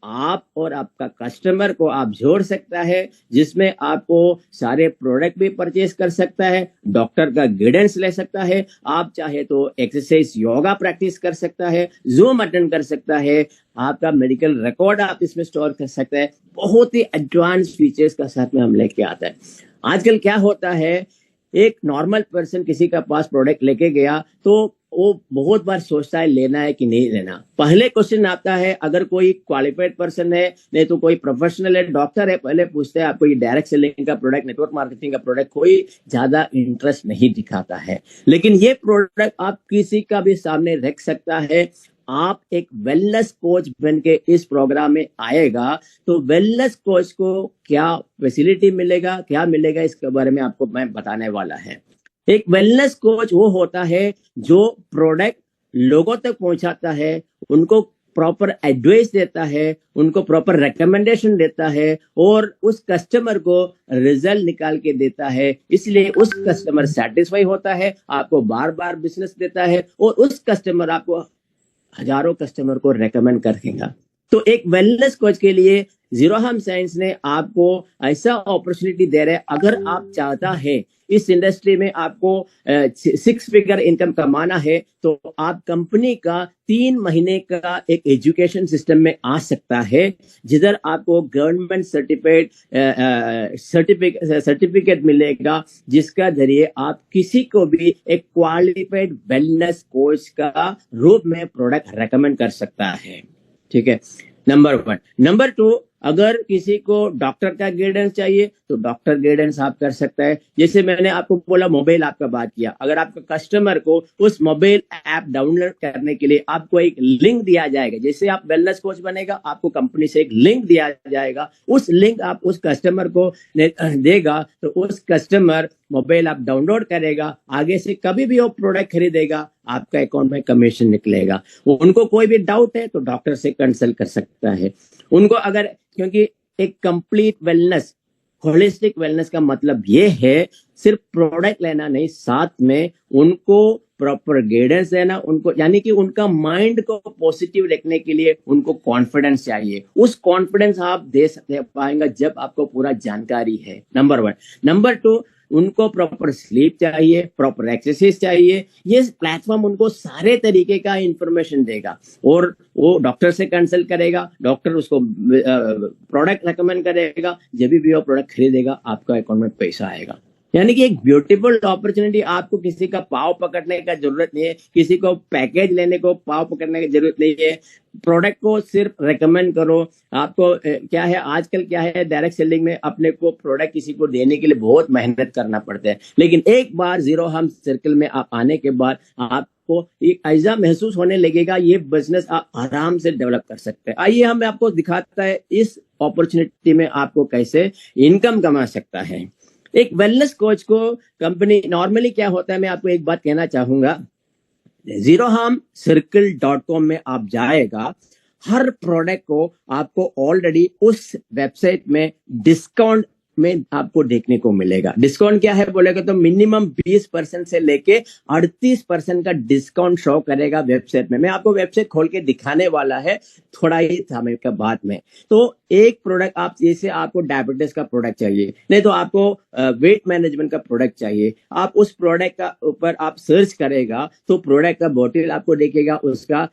आप और आपका कस्टमर को आप जोड़ सकता है, जिसमें आपको सारे प्रोडक्ट भी परचेज कर सकता है, डॉक्टर का गाइडेंस ले सकता है, आप चाहे तो एक्सरसाइज योगा प्रैक्टिस कर सकता है, जूम अटेंड कर सकता है, आपका मेडिकल रिकॉर्ड आप इसमें स्टोर कर सकता है। बहुत ही एडवांस फीचर्स का साथ में हम लेके आता है। आजकल क्या होता है, एक नॉर्मल पर्सन किसी का पास प्रोडक्ट लेके गया तो वो बहुत बार सोचता है लेना है कि नहीं लेना। पहले क्वेश्चन आता है, अगर कोई क्वालिफाइड पर्सन है, नहीं तो कोई प्रोफेशनल है, डॉक्टर है, पहले पूछते हैं आपको ये डायरेक्ट सेलिंग का प्रोडक्ट, नेटवर्क मार्केटिंग का प्रोडक्ट, कोई ज्यादा इंटरेस्ट नहीं दिखाता है। लेकिन ये प्रोडक्ट आप किसी का भी सामने रख सकता है। आप एक वेलनेस कोच बन के इस प्रोग्राम में आएगा तो वेलनेस कोच को क्या फैसिलिटी मिलेगा, क्या मिलेगा, इसके बारे में आपको मैं बताने वाला है। एक वेलनेस कोच वो होता है जो प्रोडक्ट लोगों तक पहुंचाता है, उनको प्रॉपर एडवाइस देता है, उनको प्रॉपर रिकमेंडेशन देता है और उस कस्टमर को रिजल्ट निकाल के देता है। इसलिए उस कस्टमर सेटिस्फाई होता है, आपको बार बार बिजनेस देता है और उस कस्टमर आपको हजारों कस्टमर को रेकमेंड करेगा। तो एक वेलनेस कोच के लिए जीरो हार्म साइंस ने आपको ऐसा अपॉर्चुनिटी दे रहे हैं। अगर आप चाहता है इस इंडस्ट्री में आपको 6 फिगर इनकम कमाना है तो आप कंपनी का 3 महीने का एक एजुकेशन सिस्टम में आ सकता है, जिधर आपको गवर्नमेंट सर्टिफिकेट मिलेगा, जिसका जरिए आप किसी को भी एक क्वालिफाइड वेलनेस कोच का रूप में प्रोडक्ट रेकमेंड कर सकता है। ठीक है, नंबर 1। नंबर 2, अगर किसी को डॉक्टर का गाइडेंस चाहिए तो डॉक्टर गाइडेंस आप कर सकता है। जैसे मैंने आपको बोला मोबाइल ऐप का बात किया, अगर आपका कस्टमर को उस मोबाइल ऐप डाउनलोड करने के लिए आपको एक लिंक दिया जाएगा, जैसे आप वेलनेस कोच बनेगा आपको कंपनी से एक लिंक दिया जाएगा, उस लिंक आप उस कस्टमर को देगा तो उस कस्टमर मोबाइल ऐप डाउनलोड करेगा, आगे से कभी भी वो प्रोडक्ट खरीदेगा आपका अकाउंट में कमीशन निकलेगा। उनको कोई भी डाउट है तो डॉक्टर से कंसल्ट कर सकता है। उनको अगर, क्योंकि एक कंप्लीट वेलनेस, होलिस्टिक वेलनेस का मतलब ये है सिर्फ प्रोडक्ट लेना नहीं, साथ में उनको प्रॉपर गाइडेंस देना, उनको यानी कि उनका माइंड को पॉजिटिव रखने के लिए उनको कॉन्फिडेंस चाहिए। उस कॉन्फिडेंस आप दे पाएंगे जब आपको पूरा जानकारी है, नंबर 1। नंबर 2, उनको प्रॉपर स्लीप चाहिए, प्रॉपर एक्सरसाइज चाहिए। ये प्लेटफॉर्म उनको सारे तरीके का इंफॉर्मेशन देगा और वो डॉक्टर से कंसल्ट करेगा, डॉक्टर उसको प्रोडक्ट रेकमेंड करेगा, जब भी वो प्रोडक्ट खरीदेगा आपका अकाउंट में पैसा आएगा। यानी कि एक ब्यूटीफुल अपॉर्चुनिटी। आपको किसी का पाव पकड़ने का जरूरत नहीं है, किसी को पैकेज लेने को पाव पकड़ने की जरूरत नहीं है। प्रोडक्ट को सिर्फ रेकमेंड करो। आपको क्या है, आजकल क्या है, डायरेक्ट सेलिंग में अपने को प्रोडक्ट किसी को देने के लिए बहुत मेहनत करना पड़ता है, लेकिन एक बार जीरो हार्म सर्कल में आप आने के बाद आपको एक ऐसा महसूस होने लगेगा, ये बिजनेस आप आराम से डेवलप कर सकते हैं। आइए हम आपको दिखाता है इस अपॉर्चुनिटी में आपको कैसे इनकम कमा सकता है। एक वेलनेस कोच को कंपनी नॉर्मली क्या होता है, मैं आपको एक बात कहना चाहूंगा, zeroharmcircle.com में आप जाएगा, हर प्रोडक्ट को आपको ऑलरेडी उस वेबसाइट में डिस्काउंट में आपको देखने को मिलेगा। डिस्काउंट क्या है बोलेगा तो मिनिमम 20% से लेके 38% का डिस्काउंट शो करेगा वेबसाइट में। मैं आपको वेबसाइट खोल के दिखाने वाला है थोड़ा ही समय के बाद में। तो एक प्रोडक्ट आप, जैसे आपको डायबिटीज का प्रोडक्ट चाहिए, नहीं तो आपको वेट मैनेजमेंट का प्रोडक्ट चाहिए, आप उस प्रोडक्ट का ऊपर आप सर्च करेगा तो प्रोडक्ट का बोतल आपको देखेगा, उसका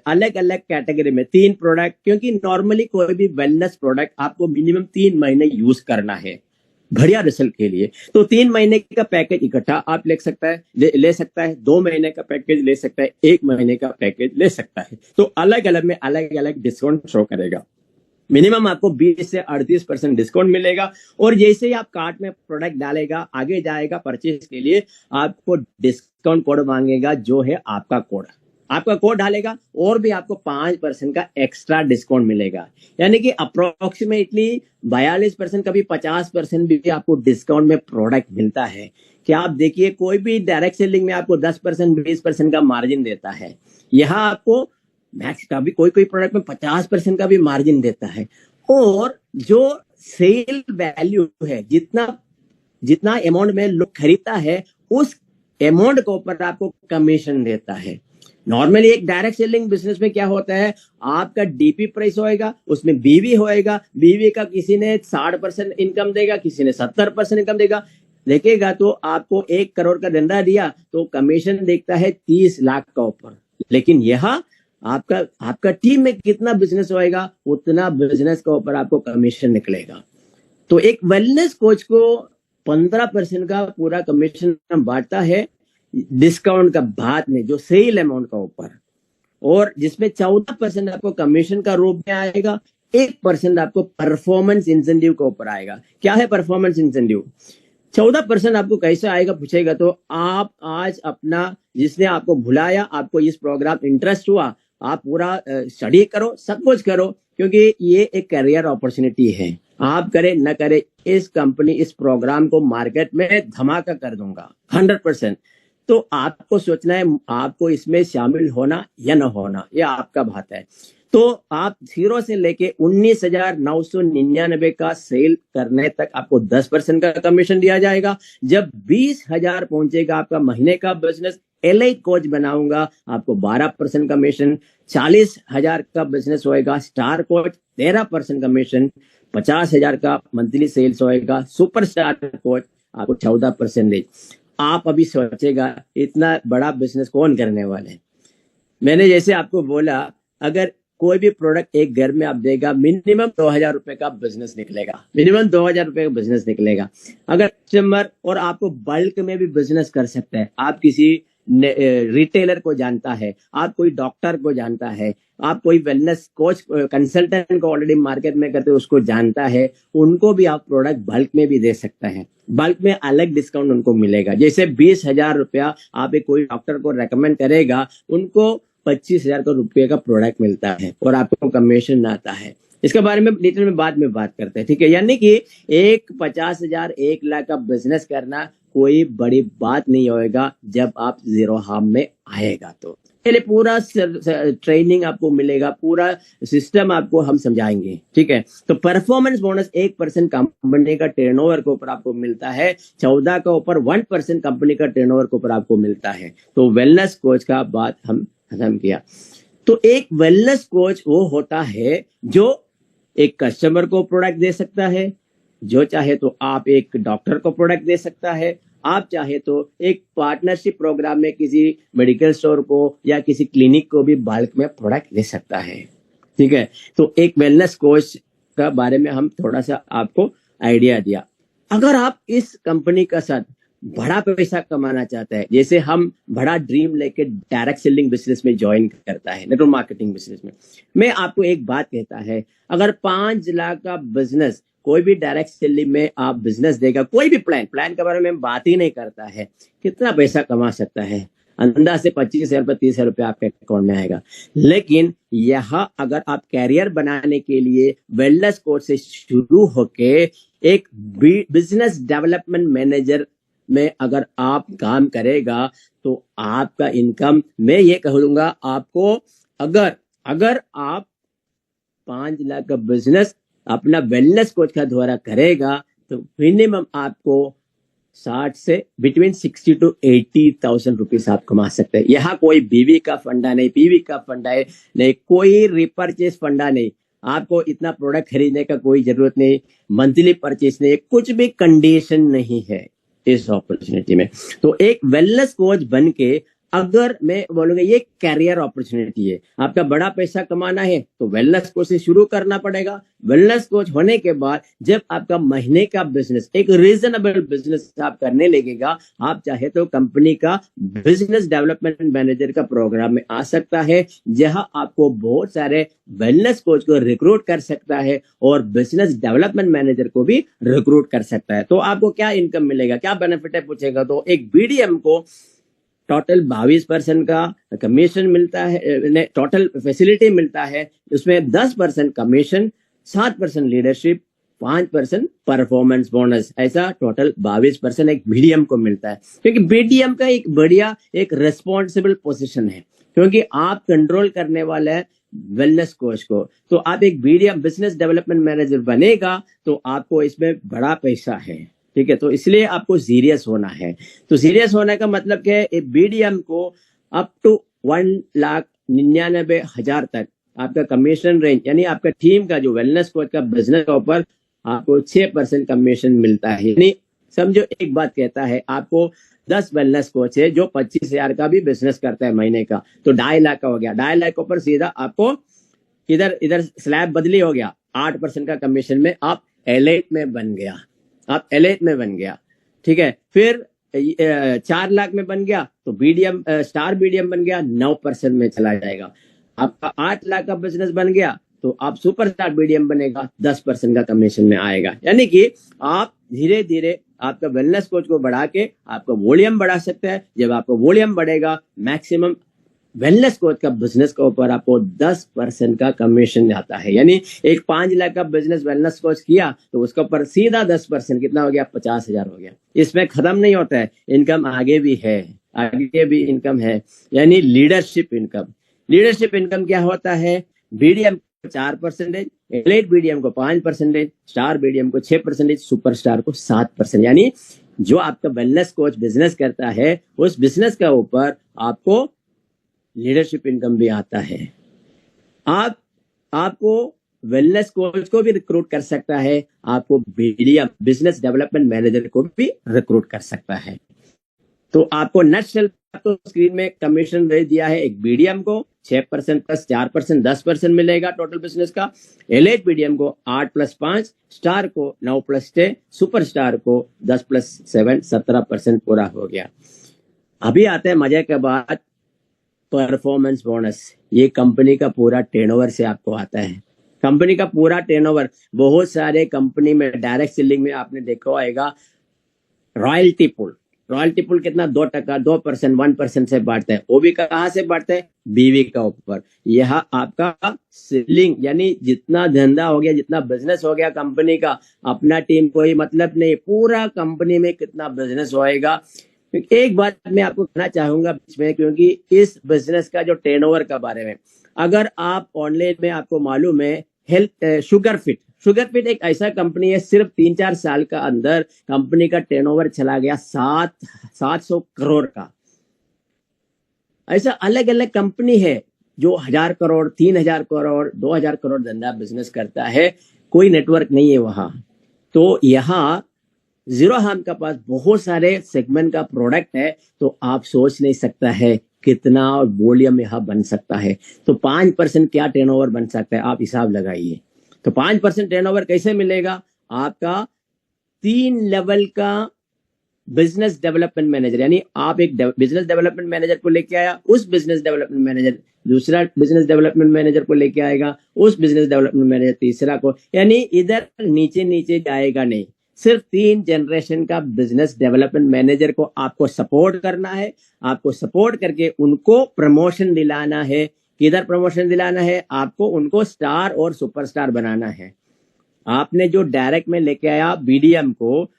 अलग अलग कैटेगरी में 3 प्रोडक्ट, क्योंकि नॉर्मली कोई भी वेलनेस प्रोडक्ट आपको मिनिमम 3 महीने यूज करना है बढ़िया रिजल्ट के लिए। तो 3 महीने का पैकेज इकट्ठा आप ले सकता है, ले सकता है, 2 महीने का पैकेज ले सकता है, 1 महीने का पैकेज ले सकता है। तो अलग अलग में अलग अलग डिस्काउंट शो करेगा। मिनिमम आपको 20 से 38% डिस्काउंट मिलेगा और जैसे ही आप कार्ट में प्रोडक्ट डालेगा, आगे जाएगा परचेज के लिए, आपको डिस्काउंट कोड मांगेगा, जो है आपका कोड। आपका कोड डालेगा और भी आपको 5% का एक्स्ट्रा डिस्काउंट मिलेगा, यानी कि अप्रोक्सीमेटली 42% कभी 50% भी आपको डिस्काउंट में प्रोडक्ट मिलता है। क्या आप देखिए, कोई भी डायरेक्ट सेलिंग में आपको 10% 20% का मार्जिन देता है, यहाँ आपको मैक्स का भी कोई प्रोडक्ट में 50% का भी मार्जिन देता है। और जो सेल वैल्यू है, जितना अमाउंट में लोग खरीदता है, उस अमाउंट के ऊपर आपको कमीशन देता है। नॉर्मली एक डायरेक्ट सेलिंग बिजनेस में क्या होता है, आपका डीपी प्राइस होएगा, उसमें बीवी होएगा, बीवी का किसी ने 60% इनकम देगा, किसी ने 70% इनकम देखेगा, तो आपको 1 करोड़ का धंधा दिया तो कमीशन देखता है 30 लाख का ऊपर। लेकिन यहाँ आपका टीम में कितना बिजनेस होएगा, उतना बिजनेस के ऊपर आपको कमीशन निकलेगा। तो एक वेलनेस कोच को 15% का पूरा कमीशन बांटता है डिस्काउंट का बाद में, जो सेल अमाउंट का ऊपर, और जिसमें 14% आपको कमीशन का रूप में आएगा, 1% आपको परफॉर्मेंस इंसेंटिव के ऊपर आएगा। क्या है परफॉर्मेंस इंसेंटिव? 14% आपको कैसे आएगा पूछेगा तो आप आज अपना, जिसने आपको बुलाया, आपको इस प्रोग्राम इंटरेस्ट हुआ, आप पूरा स्टडी करो, सब कुछ करो, क्योंकि ये एक करियर अपॉर्चुनिटी है। आप करे न करे, इस कंपनी इस प्रोग्राम को मार्केट में धमाका कर दूंगा 100%। तो आपको सोचना है आपको इसमें शामिल होना या न होना, ये आपका बात है। तो आप 0 से लेके 19,999 का सेल करने तक आपको 10% का कमीशन दिया जाएगा। जब 20,000 पहुंचेगा आपका महीने का बिजनेस, एलाइट कोच बनाऊंगा, आपको 12% कमीशन। 40,000 का बिजनेस होएगा स्टार कोच, 13% कमीशन। 50,000 का मंथली सेल्स होएगा सुपर स्टार कोच, आपको 14%। आप अभी सोचेगा इतना बड़ा बिजनेस कौन करने वाले हैं? मैंने जैसे आपको बोला, अगर कोई भी प्रोडक्ट एक घर में आप देगा, मिनिमम 2,000 रुपए का बिजनेस निकलेगा, मिनिमम 2,000 रुपए का बिजनेस निकलेगा। अगर कस्टमर, और आपको बल्क में भी बिजनेस कर सकते हैं। आप किसी रिटेलर को जानता है, आप कोई डॉक्टर को जानता है, आप कोई वेलनेस कोच कंसल्टेंट को ऑलरेडी मार्केट में करते उसको जानता है, उनको भी आप प्रोडक्ट बल्क में भी दे सकता है। बल्क में अलग डिस्काउंट उनको मिलेगा। जैसे 20,000 रुपया आप एक कोई डॉक्टर को रेकमेंड करेगा, उनको 25,000 रुपये का प्रोडक्ट मिलता है और आपको कमीशन आता है। इसके बारे में डिटेल में बाद में बात करते हैं, ठीक है। यानी कि 50,000 1 लाख का बिजनेस करना कोई बड़ी बात नहीं होएगा जब आप जीरो हार्म में आएगा। तो पहले पूरा ट्रेनिंग आपको मिलेगा, पूरा सिस्टम आपको हम समझाएंगे, ठीक है। तो परफॉर्मेंस बोनस 1% कंपनी का टर्नओवर के ऊपर आपको मिलता है, 14 का ऊपर 1% कंपनी का टर्नओवर के ऊपर आपको मिलता है। तो वेलनेस कोच का बात हम खत्म किया। तो एक वेलनेस कोच वो होता है जो एक कस्टमर को प्रोडक्ट दे सकता है, जो चाहे तो आप एक डॉक्टर को प्रोडक्ट दे सकता है, आप चाहे तो एक पार्टनरशिप प्रोग्राम में किसी मेडिकल स्टोर को या किसी क्लिनिक को भी बल्क में प्रोडक्ट दे सकता है, ठीक है। तो एक वेलनेस कोच का बारे में हम थोड़ा सा आपको आइडिया दिया। अगर आप इस कंपनी का साथ बड़ा पैसा कमाना चाहते हैं, जैसे हम बड़ा ड्रीम लेके डायरेक्ट सेलिंग बिजनेस में ज्वाइन करता है, नेटवर्क मार्केटिंग बिजनेस में, मैं आपको एक बात कहता है, अगर 5 लाख का बिजनेस कोई भी डायरेक्ट सेलिंग में आप बिजनेस देगा, कोई भी प्लान के बारे में बात ही नहीं करता है, कितना पैसा कमा सकता है? अंदाज से 25,000 रुपये 30,000 रुपये आपके अकाउंट में आएगा। लेकिन यहाँ अगर आप कैरियर बनाने के लिए वेलनेस कोच से शुरू होके एक बिजनेस डेवलपमेंट मैनेजर में अगर आप काम करेगा तो आपका इनकम, मैं ये कहूंगा आपको, अगर आप 5 लाख का बिजनेस अपना वेलनेस कोच का द्वारा करेगा तो मिनिमम आपको 60 से बिटवीन 60 to 80,000 रुपीज आप कमा सकते हैं। यहाँ कोई बीवी का फंडा नहीं, पीवी का फंडा है नहीं, कोई रिपर्चेस फंडा नहीं, आपको इतना प्रोडक्ट खरीदने का कोई जरूरत नहीं, मंथली परचेस नहीं, कुछ भी कंडीशन नहीं है इस अपॉर्चुनिटी में। तो एक वेलनेस कोच बन के, अगर मैं बोलूंगा ये कैरियर अपॉर्चुनिटी है, आपका बड़ा पैसा कमाना है तो वेलनेस कोच से शुरू करना पड़ेगा। वेलनेस कोच होने के बाद जब आपका महीने का बिजनेस एक रीजनेबल बिजनेस आप करने लगेगा, आप चाहे तो कंपनी का बिजनेस डेवलपमेंट मैनेजर का प्रोग्राम में आ सकता है, जहां आपको बहुत सारे वेलनेस कोच को रिक्रूट कर सकता है और बिजनेस डेवलपमेंट मैनेजर को भी रिक्रूट कर सकता है। तो आपको क्या इनकम मिलेगा, क्या बेनिफिट है पूछेगा तो एक बीडीएम को टोटल 22% का कमीशन मिलता है, टोटल फैसिलिटी मिलता है, उसमें 10% कमीशन, 7% लीडरशिप, 5% परफॉर्मेंस बोनस, ऐसा टोटल 22% एक बीडीएम को मिलता है। क्योंकि बीडीएम का एक बढ़िया एक रिस्पॉन्सिबल पोजीशन है, क्योंकि आप कंट्रोल करने वाले हैं वेलनेस कोच को। तो आप एक बीडीएम बिजनेस डेवलपमेंट मैनेजर बनेगा तो आपको इसमें बड़ा पैसा है, ठीक है। तो इसलिए आपको सीरियस होना है। तो सीरियस होने का मतलब क्या है, एक बीडीएम को अप टू 1,99,000 तक आपका कमीशन रेंज, यानी आपका टीम का जो वेलनेस कोच का बिजनेस के ऊपर आपको 6% कमीशन मिलता है। यानी समझो एक बात कहता है, आपको 10 वेलनेस कोच है जो 25,000 का भी बिजनेस करता है महीने का, तो 2.5 लाख का हो गया। 2.5 लाख के ऊपर सीधा आपको इधर स्लैब बदली हो गया, 8% का कमीशन में आप एलाइट में बन गया, आप एलाइट में बन गया। ठीक है, फिर 4 लाख में बन गया तो बीडीएम स्टार बीडीएम बन गया, 9% में चला जाएगा। आपका 8 लाख का बिजनेस बन गया तो आप सुपरस्टार बीडीएम बनेगा, 10% का कमीशन में आएगा। यानी कि आप धीरे धीरे आपका वेलनेस कोच को बढ़ा के आपका वॉल्यूम बढ़ा सकते हैं। जब आपका वॉल्यूम बढ़ेगा, मैक्सिमम वेलनेस कोच का बिजनेस के ऊपर आपको 10% का कमीशन आता है। यानी एक 5 लाख का बिजनेस वेलनेस कोच किया तो उसके ऊपर सीधा 10% कितना हो गया, 50,000 हो गया। इसमें खत्म नहीं होता है, इनकम आगे भी है, आगे भी इनकम है। यानी लीडरशिप इनकम। लीडरशिप इनकम क्या होता है? बीडीएम 4%, एलाइट बीडीएम को 5%, स्टार बीडीएम को 6%, सुपरस्टार को 7%। यानी जो आपका वेलनेस कोच बिजनेस करता है उस बिजनेस के ऊपर आपको लीडरशिप इनकम भी आता है। आपको वेलनेस कोच को भी रिक्रूट कर सकता है, आपको बीडीएम बिजनेस डेवलपमेंट मैनेजर को भी रिक्रूट कर सकता है। तो आपको नेशनल तो स्क्रीन में कमीशन दे दिया है। एक बीडीएम को 6% प्लस 4% 10% मिलेगा टोटल बिजनेस का। एलाइट बीडीएम को 8 प्लस 5, स्टार को 9 प्लस 6, सुपरस्टार को 10 प्लस 7 17% पूरा हो गया। अभी आते हैं मजे के बाद परफॉर्मेंस बोनस। ये कंपनी का पूरा टर्नओवर से आपको आता है। कंपनी का पूरा टर्नओवर, बहुत सारे कंपनी में डायरेक्ट सेलिंग में आपने देखा होगा रॉयल्टी पूल। रॉयल्टी पूल कितना 2%, 2%, 1% से बढ़ता है। वो भी कहाँ से बढ़ता है? बीवी का ऊपर। यह आपका सेलिंग यानी जितना धंधा हो गया, जितना बिजनेस हो गया कंपनी का, अपना टीम कोई मतलब नहीं, पूरा कंपनी में कितना बिजनेस होएगा। एक बात मैं आपको कहना चाहूंगा बीच में, क्योंकि इस बिजनेस का जो टर्नओवर का बारे में, अगर आप ऑनलाइन में आपको मालूम है हेल्थ शुगर फिट एक ऐसा कंपनी है, सिर्फ 3-4 साल का अंदर कंपनी का टर्नओवर चला गया 700 करोड़ का। ऐसा अलग अलग कंपनी है जो 1000 करोड़, 3000 करोड़, 2000 करोड़ धंधा बिजनेस करता है। कोई नेटवर्क नहीं है वहां। तो यहाँ जीरो हार्म का पास बहुत सारे सेगमेंट का प्रोडक्ट है, तो आप सोच नहीं सकता है कितना वॉल्यूम यहाँ बन सकता है। तो 5% क्या टर्नओवर बन सकता है, आप हिसाब लगाइए। तो 5% टर्नओवर कैसे मिलेगा? आपका 3 लेवल का बिजनेस डेवलपमेंट मैनेजर, यानी आप एक बिजनेस डेवलपमेंट मैनेजर को लेके आया, उस बिजनेस डेवलपमेंट मैनेजर दूसरा बिजनेस डेवलपमेंट मैनेजर को लेके आएगा, उस बिजनेस डेवलपमेंट मैनेजर तीसरा को, यानी इधर नीचे नीचे जाएगा नहीं। सिर्फ 3 जनरेशन का बिजनेस डेवलपमेंट मैनेजर को आपको सपोर्ट करना है। आपको सपोर्ट करके उनको प्रमोशन दिलाना है। किधर प्रमोशन दिलाना है? आपको उनको स्टार और सुपरस्टार बनाना है। आपने जो डायरेक्ट में लेके आया बीडीएम को,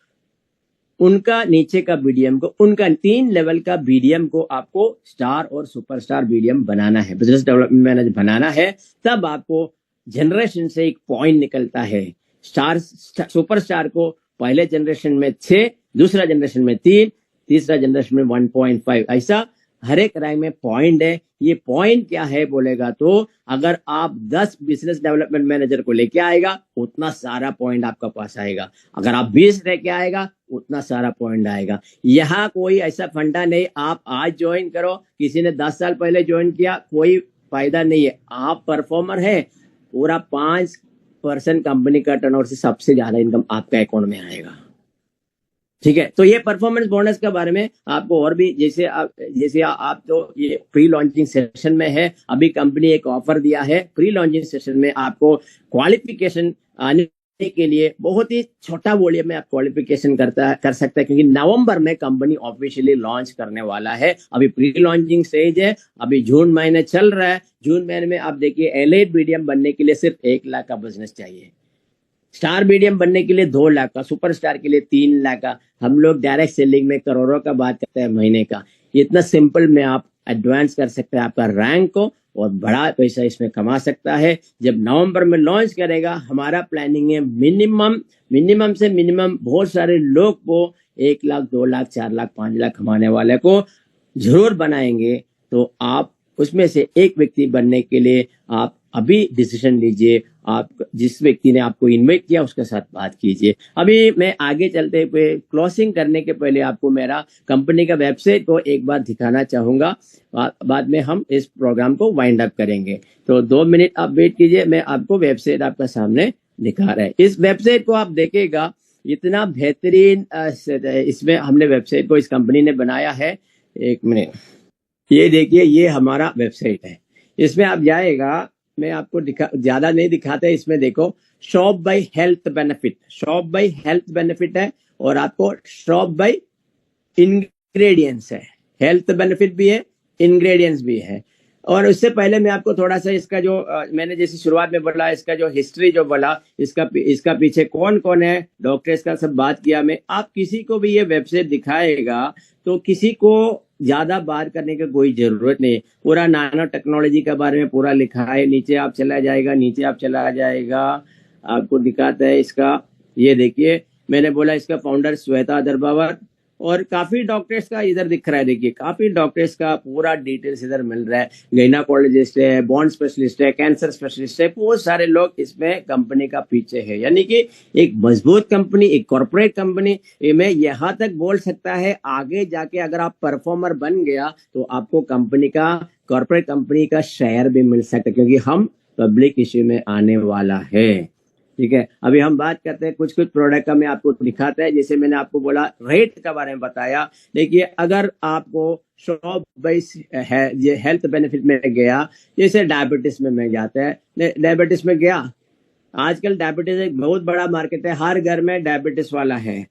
उनका नीचे का बीडीएम को, उनका 3 लेवल का बीडीएम को आपको स्टार और सुपरस्टार बीडीएम बनाना है, बिजनेस डेवलपमेंट मैनेजर बनाना है। तब आपको जनरेशन से एक पॉइंट निकलता है। सुपरस्टार को पहले जनरेशन में 6, दूसरा जनरेशन में 3, तीसरा जनरेशन में 1.5, ऐसा हर एक रैंक में पॉइंट है। ये पॉइंट क्या है बोलेगा तो अगर आप 10 बिजनेस डेवलपमेंट मैनेजर को लेके आएगा उतना सारा पॉइंट आपका पास आएगा। अगर आप 20 लेके आएगा उतना सारा पॉइंट आएगा। यहाँ कोई ऐसा फंडा नहीं आप आज ज्वाइन करो, किसी ने 10 साल पहले ज्वाइन किया, कोई फायदा नहीं है। आप परफॉर्मर है, पूरा 5% कंपनी का टर्नओवर से सबसे ज्यादा इनकम आपका अकाउंट में आएगा। ठीक है, तो ये परफॉर्मेंस बोनस के बारे में आपको और भी जैसे आप तो ये प्री लॉन्चिंग सेशन में है। अभी कंपनी एक ऑफर दिया है प्री लॉन्चिंग सेशन में, आपको क्वालिफिकेशन आने के लिए बहुत ही छोटा वॉल्यूम में आप क्वालिफिकेशन कर सकते हैं, क्योंकि नवंबर में कंपनी ऑफिशियली लॉन्च करने वाला है। अभी प्री लॉन्चिंग स्टेज है, अभी जून महीने चल रहा है। जून महीने में आप देखिए एलाइट बीडीएम बनने के लिए सिर्फ 1 लाख का बिजनेस चाहिए, स्टार बीडीएम बनने के लिए 2 लाख का, सुपरस्टार के लिए 3 लाख का। हम लोग डायरेक्ट सेलिंग में करोड़ों का बात करते हैं महीने का। इतना सिंपल में आप एडवांस कर सकते हैं आपका रैंक को, और बड़ा पैसा इसमें कमा सकता है। जब नवंबर में लॉन्च करेगा, हमारा प्लानिंग है मिनिमम से मिनिमम बहुत सारे लोग को 1 लाख, 2 लाख, 4 लाख, 5 लाख कमाने वाले को जरूर बनाएंगे। तो आप उसमें से एक व्यक्ति बनने के लिए आप अभी डिसीजन लीजिए। आप जिस व्यक्ति ने आपको इनवाइट किया उसके साथ बात कीजिए। अभी मैं आगे चलते हुए क्लोजिंग करने के पहले आपको मेरा कंपनी का वेबसाइट को एक बार दिखाना चाहूंगा, बाद में हम इस प्रोग्राम को वाइंड अप करेंगे। तो 2 मिनट आप वेट कीजिए, मैं आपको वेबसाइट आपका सामने दिखा रहा है। इस वेबसाइट को आप देखेगा, इतना बेहतरीन इसमें हमने वेबसाइट को इस कंपनी ने बनाया है। एक मिनट, ये देखिए, ये हमारा वेबसाइट है। इसमें आप जाएगा, मैं आपको ज्यादा नहीं दिखाते, इसमें देखो shop by health benefit, shop by health benefit है और आपको शॉप बाय इंग्रेडिएंट्स है। हेल्थ बेनिफिट भी है, इंग्रेडिएंट्स भी है। और उससे पहले मैं आपको थोड़ा सा इसका जो मैंने जैसे शुरुआत में बोला, इसका जो हिस्ट्री जो बोला, इसका पीछे कौन कौन है, डॉक्टर्स का सब बात किया मैं। आप किसी को भी ये वेबसाइट दिखाएगा तो किसी को ज्यादा बात करने की कोई जरूरत नहीं। पूरा नानो टेक्नोलॉजी के बारे में पूरा लिखा है। नीचे आप चला जाएगा, आपको दिखाता है इसका। ये देखिए, मैंने बोला इसका फाउंडर श्वेता दरबावर, और काफी डॉक्टर्स का इधर दिख रहा है। देखिए, काफी डॉक्टर्स का पूरा डिटेल्स इधर मिल रहा है। गायनेकोलॉजिस्ट है, बॉन्ड स्पेशलिस्ट है, कैंसर स्पेशलिस्ट है, बहुत सारे लोग इसमें कंपनी का पीछे है। यानी कि एक मजबूत कंपनी, एक कॉर्पोरेट कंपनी में यहाँ तक बोल सकता है, आगे जाके अगर आप परफॉर्मर बन गया तो आपको कंपनी का, कॉर्पोरेट कंपनी का शेयर भी मिल सकता है, क्योंकि हम पब्लिक इश्यू में आने वाला है। ठीक है, अभी हम बात करते हैं कुछ प्रोडक्ट का, मैं आपको दिखाता है। जैसे मैंने आपको बोला, रेट के बारे में बताया। देखिए, अगर आपको शॉप बाइस है, ये हेल्थ बेनिफिट में गया, जैसे डायबिटीज में मैं जाता है, डायबिटीज में गया, आजकल डायबिटीज एक बहुत बड़ा मार्केट है, हर घर में डायबिटीज वाला है,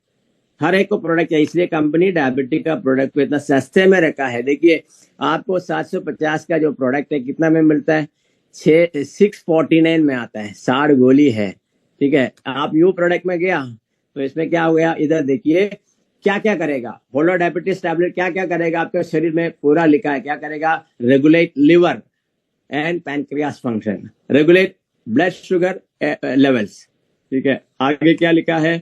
हर एक को प्रोडक्ट है। इसलिए कंपनी डायबिटीज का प्रोडक्ट को इतना सस्ते में रखा है। देखिए, आपको 750 का जो प्रोडक्ट है कितना में मिलता है, 649 में आता है, 60 गोली है। ठीक है, आप यू प्रोडक्ट में गया तो इसमें क्या हो गया, इधर देखिए क्या क्या करेगा। होलो डायबिटीज टैबलेट क्या क्या करेगा, आपके शरीर में पूरा लिखा है क्या करेगा। Regulate liver and pancreas function, regulate blood sugar levels. ठीक है, आगे क्या लिखा है,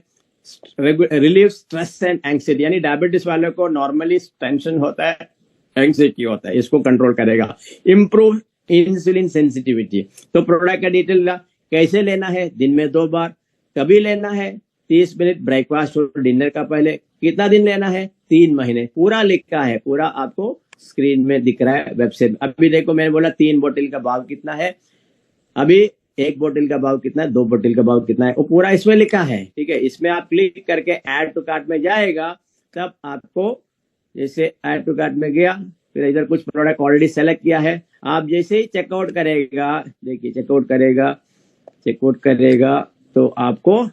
रिलीव स्ट्रेस एंड एंग्जाइटी, यानी डायबिटीज वालों को नॉर्मली टेंशन होता है, एंग्जाइटी होता है, इसको कंट्रोल करेगा। Improve insulin sensitivity. तो प्रोडक्ट का डिटेल कैसे लेना है, दिन में 2 बार, कभी लेना है 30 मिनट ब्रेकफास्ट और डिनर का पहले, कितना दिन लेना है, 3 महीने, पूरा लिखा है, पूरा आपको स्क्रीन में दिख रहा है वेबसाइट। अभी देखो, मैंने बोला 3 बोतल का भाव कितना है, अभी 1 बोतल का भाव कितना है, 2 बोतल का भाव कितना है, वो पूरा इसमें लिखा है। ठीक है, इसमें आप क्लिक करके ऐड टू कार्ट में जाएगा, तब आपको जैसे ऐड टू कार्ट में गया, फिर इधर कुछ प्रोडक्ट ऑलरेडी सेलेक्ट किया है, आप जैसे ही चेकआउट करेगा, देखिए चेकआउट करेगा तो आपको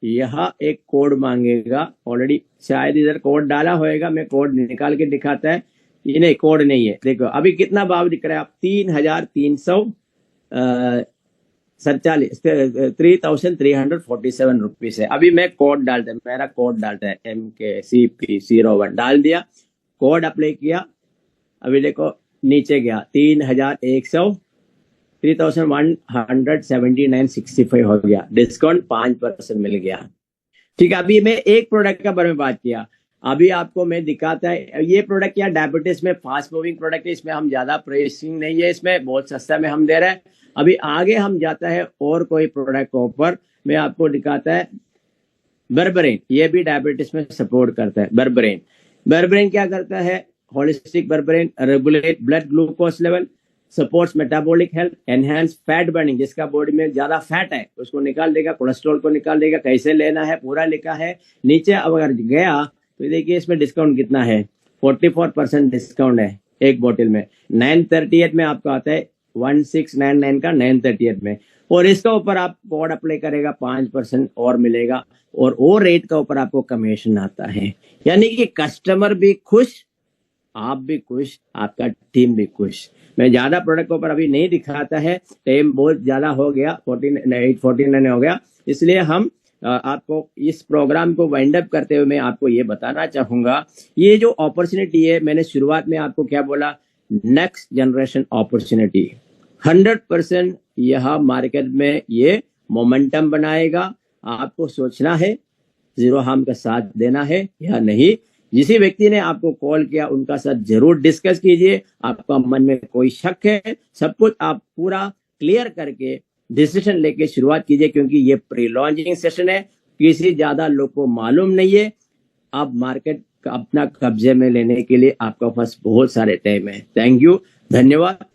यहाँ एक कोड मांगेगा। ऑलरेडी शायद इधर कोड डाला होएगा, मैं कोड निकाल के दिखाता है। ये नहीं, कोड नहीं है। देखो अभी कितना भाव दिख रहा है, आप 3,347 रुपीज है। अभी मैं कोड डालता है, मेरा कोड डालता है MKCP01, डाल दिया, कोड अप्लाई किया। अभी देखो नीचे गया, 3,179.65 हो गया, डिस्काउंट 5% मिल गया। ठीक है, अभी मैं एक प्रोडक्ट के बारे में बात किया, अभी आपको मैं दिखाता है। ये प्रोडक्ट क्या, डायबिटीज में फास्ट मूविंग प्रोडक्ट है, इसमें हम ज्यादा प्राइसिंग नहीं है, इसमें बहुत सस्ता में हम दे रहे हैं। अभी आगे हम जाता है और कोई प्रोडक्ट के ऊपर, मैं आपको दिखाता है बर्बरेन। ये भी डायबिटीज में सपोर्ट करता है। बर्बरेन क्या करता है, holistic berberine, regulate blood glucose level, supports metabolic health, enhance fat burning, जिसका बॉडी में ज्यादा फैट है उसको निकाल देगा, कोलेस्ट्रॉल को निकाल देगा। कैसे लेना है पूरा लिखा है नीचे। अब अगर गया तो देखिए इसमें डिस्काउंट कितना है, 44% डिस्काउंट है एक बोतल में। 938 में आपको आता है, 1699 का 938 में। और इसका ऊपर आप कोड अप्लाई करेगा, 5% और मिलेगा, और वो रेट का ऊपर आपको कमीशन आता है। यानी कि कस्टमर भी खुश, आप भी खुश, आपका टीम भी खुश। मैं ज्यादा प्रोडक्ट के ऊपर अभी नहीं दिखाता है, टाइम बहुत ज्यादा हो गया, 849 हो गया, इसलिए हम आपको इस प्रोग्राम को वाइंड अप करते हुए मैं आपको ये बताना चाहूंगा, ये जो अपॉर्चुनिटी है, मैंने शुरुआत में आपको क्या बोला, नेक्स्ट जनरेशन अपॉर्चुनिटी 100% यह मार्केट में ये मोमेंटम बनाएगा। आपको सोचना है जीरो हार्म का साथ देना है या नहीं। जिस व्यक्ति ने आपको कॉल किया उनका साथ जरूर डिस्कस कीजिए। आपका मन में कोई शक है, सब कुछ आप पूरा क्लियर करके डिसीजन लेके शुरुआत कीजिए, क्योंकि ये प्री लॉन्चिंग सेशन है, किसी ज्यादा लोग को मालूम नहीं है। अब मार्केट अपना कब्जे में लेने के लिए आपका पास बहुत सारे टाइम है। थैंक यू, धन्यवाद।